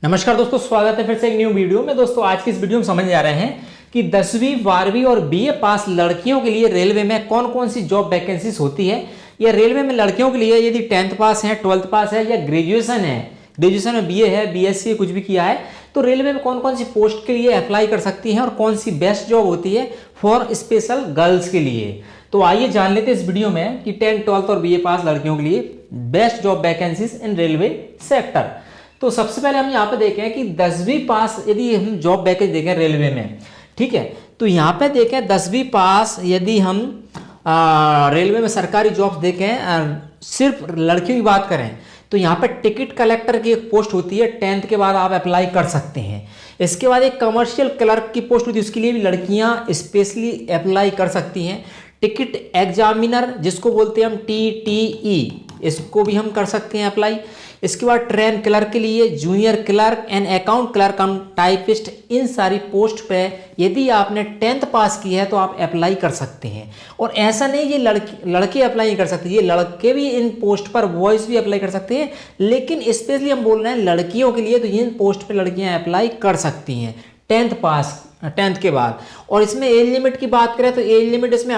नमस्कार दोस्तों, स्वागत है फिर से एक न्यू वीडियो में। दोस्तों आज की इस वीडियो में समझ जा रहे हैं कि 10वीं 12वीं और बीए पास लड़कियों के लिए रेलवे में कौन कौन सी जॉब वैकेंसीज होती है, या रेलवे में लड़कियों के लिए यदि 10th पास है, 12th पास है या ग्रेजुएशन है, ग्रेजुएशन में बीए है, बीएससी कुछ भी किया है, तो रेलवे में कौन कौन सी पोस्ट के लिए अप्लाई कर सकती हैं और कौन सी बेस्ट जॉब होती है फॉर स्पेशल गर्ल्स के लिए। तो आइए जान लेते हैं इस वीडियो में कि 10th 12th और बीए पास लड़कियों के लिए best job vacancies in railway sector. तो सबसे पहले हम यहाँ पे देखें कि 10वीं पास यदि हम जॉब वैकेंसी देखें रेलवे में, ठीक है, तो यहाँ पे देखें 10वीं पास यदि हम रेलवे में सरकारी जॉब्स देखें, सिर्फ लड़कियों की बात करें तो यहाँ पे टिकट कलेक्टर की एक पोस्ट होती है, 10th के बाद आप अप्लाई कर सकते हैं। इसके बाद एक कमर्शियल क्लर्क की पोस्ट होती है, उसके लिए भी लड़कियाँ स्पेशली अप्लाई कर सकती हैं। टिकट एग्जामिनर जिसको बोलते हैं हम TTE, इसको भी हम कर सकते हैं अप्लाई। इसके बाद ट्रेन क्लर्क के लिए, junior clerk and account clerk cum typist, इन सारी पोस्ट पे यदि आपने 10th पास की है तो आप अप्लाई कर सकते हैं। और ऐसा नहीं ये लड़के अप्लाई नहीं कर सकते, ये लड़के भी इन पोस्ट पर बॉयज़ भी अप्लाई कर सकते हैं, लेकिन स्पेशली हम बोल रहे हैं लड़कियों के लिए, तो इन पोस्ट पे लड़कियां अप्लाई कर सकती हैं 10th पास, 10th के बाद। और इसमें एज लिमिट की बात करें तो एज लिमिट इसमें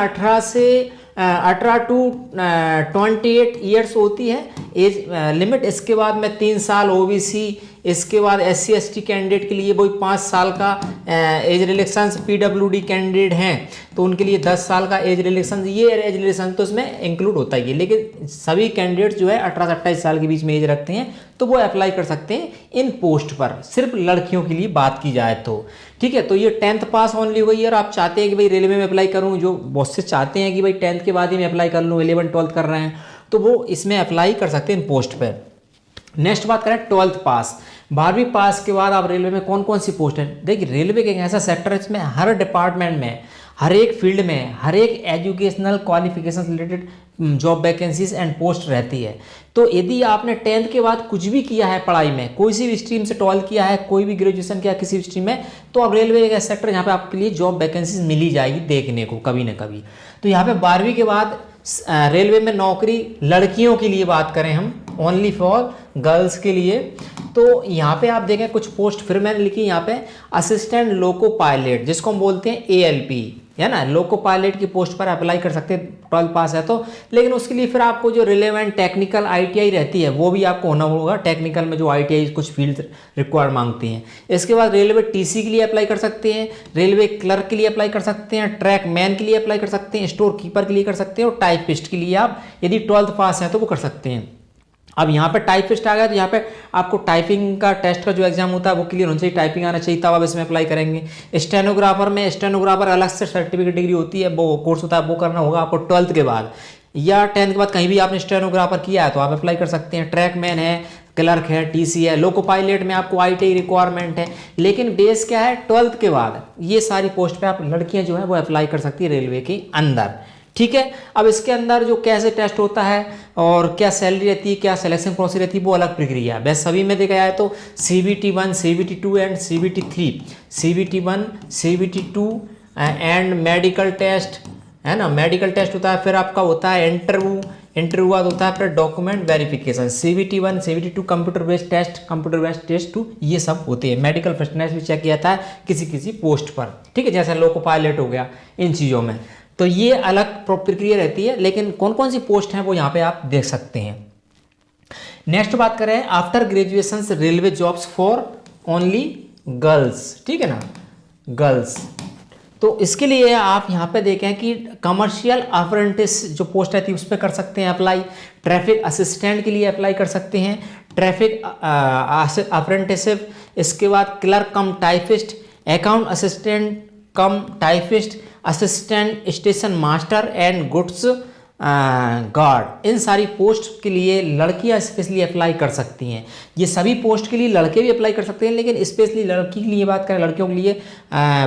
18 टू 28 ईयर्स होती है एज लिमिट। इसके बाद में 3 साल OBC, इसके बाद SC ST कैंडिडेट के लिए वही 5 साल का एज रिलेक्शन, PWD कैंडिडेट हैं तो उनके लिए 10 साल का एज रिलेक्शन, ये एज रिलेक्शन तो इसमें इंक्लूड होता ही है, लेकिन सभी कैंडिडेट जो है 18 से 28 साल के बीच में एज रखते हैं तो वो अप्लाई कर सकते हैं इन पोस्ट पर, सिर्फ लड़कियों के लिए बात की जाए तो, ठीक है। तो ये 10th पास ओनली हुई है। और आप चाहते हैं कि भाई रेलवे में अप्लाई करूँ, जो बहुत से चाहते हैं कि भाई 10th के बाद ही मैं अप्लाई कर लूँ, 11 12th कर रहे हैं तो वो इसमें अप्लाई कर सकते हैं इन पोस्ट पर। नेक्स्ट बात करें 12th पास, 12वीं पास के बाद आप रेलवे में कौन कौन सी पोस्ट है। देखिए रेलवे का एक ऐसा सेक्टर है इसमें हर डिपार्टमेंट में, हर एक फील्ड में, हर एक educational qualification related job vacancies and post रहती है। तो यदि आपने 10th के बाद कुछ भी किया है पढ़ाई में, कोई सी भी स्ट्रीम से 12th किया है, कोई भी ग्रेजुएशन किया किसी भी स्ट्रीम में, तो अब रेलवे का सेक्टर यहाँ पे आपके लिए जॉब वैकेंसीज मिली जाएगी देखने को कभी ना कभी। तो यहाँ पे 12वीं के बाद रेलवे में नौकरी लड़कियों के लिए बात करें हम, ओनली फॉर गर्ल्स के लिए, तो यहाँ पे आप देखें कुछ पोस्ट फिर मैंने लिखी यहाँ पे, असिस्टेंट लोको पायलट जिसको हम बोलते हैं ALP, है ना, लोको पायलट की पोस्ट पर अप्लाई कर सकते हैं 12th पास है तो। लेकिन उसके लिए फिर आपको जो रिलेवेंट टेक्निकल ITI रहती है वो भी आपको होना होगा, टेक्निकल में जो ITI कुछ फील्ड रिक्वायर्ड मांगती हैं। इसके बाद रेलवे TC के लिए अप्लाई कर सकते हैं, रेलवे क्लर्क के लिए अप्लाई कर सकते हैं, ट्रैक मैन के लिए अप्लाई कर सकते हैं, स्टोर कीपर के लिए कर सकते हैं, और टाइपिस्ट के लिए आप यदि 12th पास है तो वो कर सकते हैं। अब यहाँ पे टाइपिस्ट आ गया तो यहाँ पे आपको टाइपिंग का टेस्ट का जो एग्जाम होता है वो क्लियर होना चाहिए, टाइपिंग आना चाहिए, तब आप इसमें अप्लाई करेंगे। स्टेनोग्राफर में, स्टेनोग्राफर अलग से सर्टिफिकेट डिग्री होती है, वो कोर्स होता है, वो करना होगा आपको 12th के बाद, या 10th के बाद कहीं भी आपने स्टेनोग्राफर किया है तो आप अप्लाई कर सकते हैं। ट्रैक मैन है, क्लर्क है, TC है, लोको पायलट में आपको ITI रिक्वायरमेंट है, लेकिन बेस क्या है 12th के बाद ये सारी पोस्ट पे आप लड़कियां जो है वो अप्लाई कर सकती है रेलवे के अंदर, ठीक है। अब इसके अंदर जो कैसे टेस्ट होता है और क्या सैलरी रहती है, क्या सिलेक्शन प्रोसेस रहती है, वो अलग प्रक्रिया है। बस सभी में देखा जाए तो CBT 1, CBT 2 and CBT 3, CBT 1, CBT 2 and medical test, है ना, मेडिकल टेस्ट होता है, फिर आपका होता है इंटरव्यू बाद होता है फिर document verification, CBT 1, CBT 2 computer based test, computer based test 2, ये सब होते हैं। मेडिकल फिटनेस भी चेक किया जाता है किसी किसी पोस्ट पर, ठीक है, जैसे लोको पायलट हो गया, इन चीज़ों में तो ये अलग प्रक्रिया रहती है, लेकिन कौन कौन सी पोस्ट हैं वो यहाँ पे आप देख सकते हैं। नेक्स्ट बात करें after graduation railway jobs for only girls, ठीक है ना, गर्ल्स। तो इसके लिए आप यहाँ पे देखें कि कमर्शियल अप्रेंटिस जो पोस्ट रहती है उस पर कर सकते हैं अप्लाई, ट्रैफिक असिस्टेंट के लिए अप्लाई कर सकते हैं, ट्रैफिक अप्रेंटिसिप, इसके बाद clerk cum typist, account assistant cum typist, assistant station master and goods guard, इन सारी पोस्ट के लिए लड़कियां स्पेशली अप्लाई कर सकती हैं। ये सभी पोस्ट के लिए लड़के भी अप्लाई कर सकते हैं, लेकिन स्पेशली लड़की के लिए बात करें, लड़कियों के लिए,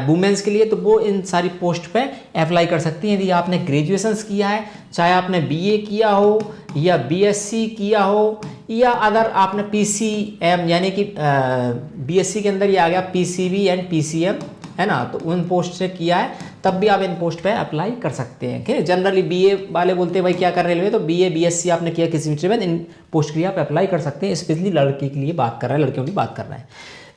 वुमेन्स के लिए, तो वो इन सारी पोस्ट पे अप्लाई कर सकती हैं यदि आपने ग्रेजुएशन किया है, चाहे आपने BA किया हो या BSc किया हो, या अदर आपने PCM यानी कि BSc के अंदर ये आ गया PCB एंड PCM है ना, तो उन पोस्ट से किया है तब भी आप इन पोस्ट पे अप्लाई कर सकते हैं। ठीक है, जनरली बीए वाले बोलते हैं भाई क्या कर रहे रेलवे, तो बीए बीएससी आपने किया किसी विषय में, इन पोस्ट के लिए आप अप्लाई कर सकते हैं। स्पेशली लड़की के लिए बात कर रहे हैं, लड़कियों की बात कर रहे हैं।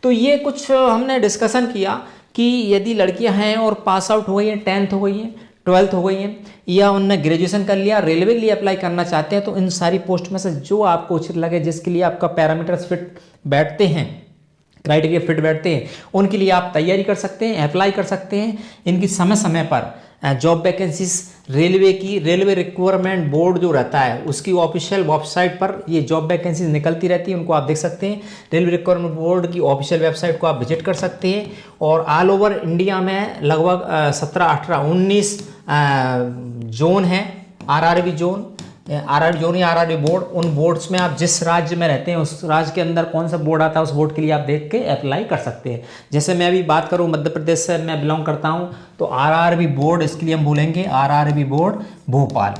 तो ये कुछ हमने डिस्कशन किया कि यदि लड़कियां हैं और पास आउट हो गई हैं, 10th हो गई हैं, 12th हो गई हैं, या उनने ग्रेजुएशन कर लिया, रेलवे के लिए अप्लाई करना चाहते हैं, तो इन सारी पोस्ट में से जो आपको उचित लगे, जिसके लिए आपका पैरामीटर्स फिट बैठते हैं, क्राइटेरिया फिट बैठते हैं, उनके लिए आप तैयारी कर सकते हैं, अप्लाई कर सकते हैं। इनकी समय समय पर जॉब वैकेंसीज रेलवे की, रेलवे रिक्वायरमेंट बोर्ड जो रहता है उसकी ऑफिशियल वेबसाइट पर ये जॉब वैकेंसीज निकलती रहती है, उनको आप देख सकते हैं। रेलवे रिक्वायरमेंट बोर्ड की ऑफिशियल वेबसाइट को आप विजिट कर सकते हैं। और ऑल ओवर इंडिया में लगभग 17, 18, 19 जोन है, आरआरबी जोन, आरआरबी जोन या आरआरबी बोर्ड। उन बोर्ड्स में आप जिस राज्य में रहते हैं उस राज्य के अंदर कौन सा बोर्ड आता है, उस बोर्ड के लिए आप देख के अप्लाई कर सकते हैं। जैसे मैं अभी बात करूं, मध्य प्रदेश से मैं बिलोंग करता हूं, तो आरआरबी बोर्ड, इसके लिए हम बोलेंगे आरआरबी बोर्ड भोपाल।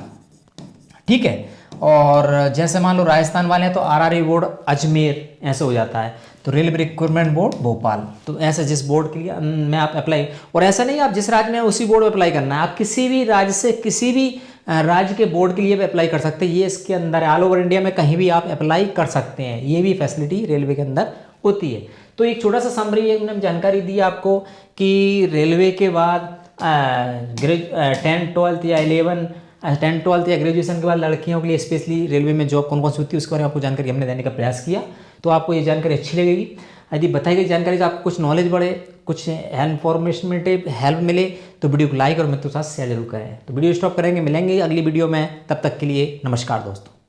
ठीक है, और जैसे मान लो राजस्थान वाले हैं तो आरआरबी बोर्ड अजमेर, ऐसे हो जाता है। तो रेलवे रिक्वायरमेंट बोर्ड भोपाल, तो ऐसे जिस बोर्ड के लिए मैं आप अप्लाई, और ऐसा नहीं आप जिस राज्य में उसी बोर्ड में अप्लाई करना है, आप किसी भी राज्य से किसी भी राज्य के बोर्ड के लिए भी अप्लाई कर सकते हैं। ये इसके अंदर ऑल ओवर इंडिया में कहीं भी आप अप्लाई कर सकते हैं, ये भी फैसिलिटी रेलवे के अंदर होती है। तो एक छोटा सा समरी हमने जानकारी दी आपको कि रेलवे के बाद 10th 12th या 10th 12th या ग्रेजुएशन के बाद लड़कियों के लिए स्पेशली रेलवे में जॉब कौन कौन सी होती है उसके बारे में आपको जानकारी हमने देने का प्रयास किया। तो आपको ये जानकारी अच्छी लगेगी। यदि बताई गई जानकारी से आपको कुछ नॉलेज बढ़े, कुछ इन्फॉर्मेटिव हेल्प मिले, तो वीडियो को लाइक और मित्रों के साथ शेयर जरूर करें। तो वीडियो स्टॉप करेंगे, मिलेंगे अगली वीडियो में, तब तक के लिए नमस्कार दोस्तों।